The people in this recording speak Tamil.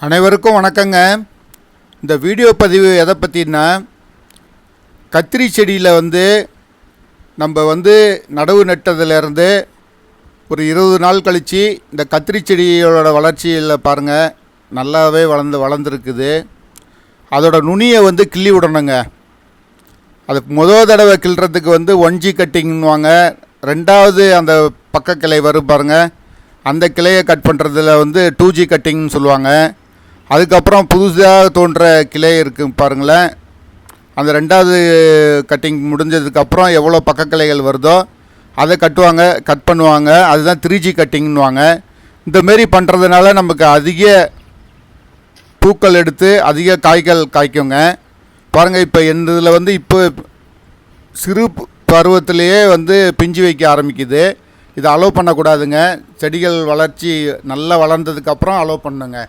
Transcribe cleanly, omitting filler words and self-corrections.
அனைவருக்கும் வணக்கங்க. இந்த வீடியோ பதிவு எதை பற்றினா, கத்திரி செடியில் நம்ம நடவு நட்டதுலேருந்து ஒரு 20 நாள் கழித்து இந்த கத்திரி செடியோட வளர்ச்சியில் பாருங்கள், நல்லாவே வளர்ந்துருக்குது. அதோட நுனியை கிள்ளி விடணுங்க. அதுக்கு முதல் தடவை கிள்றதுக்கு 1G கட்டிங்குவாங்க. ரெண்டாவது அந்த பக்க கிளை வரும் பாருங்கள், அந்த கிளையை கட் பண்ணுறதுல 2G கட்டிங்னு சொல்லுவாங்க. அதுக்கப்புறம் புதுசாக தோன்ற கிளை இருக்குது பாருங்களேன், அந்த ரெண்டாவது கட்டிங் முடிஞ்சதுக்கப்புறம் எவ்வளோ பக்க கிளைகள் வருதோ அதை கட் பண்ணுவாங்க. அதுதான் 3G கட்டிங்னுவாங்க. இந்தமாரி பண்ணுறதுனால நமக்கு அதிக பூக்கள் எடுத்து அதிக காய்கள் காய்க்குங்க. பாருங்கள், இப்போ இதில் இப்போ சிறு பருவத்திலேயே பிஞ்சு வைக்க ஆரம்பிக்குது. இதை அலோவ் பண்ணக்கூடாதுங்க. செடிகள் வளர்ச்சி நல்லா வளர்ந்ததுக்கப்புறம் அலோவ் பண்ணுங்க.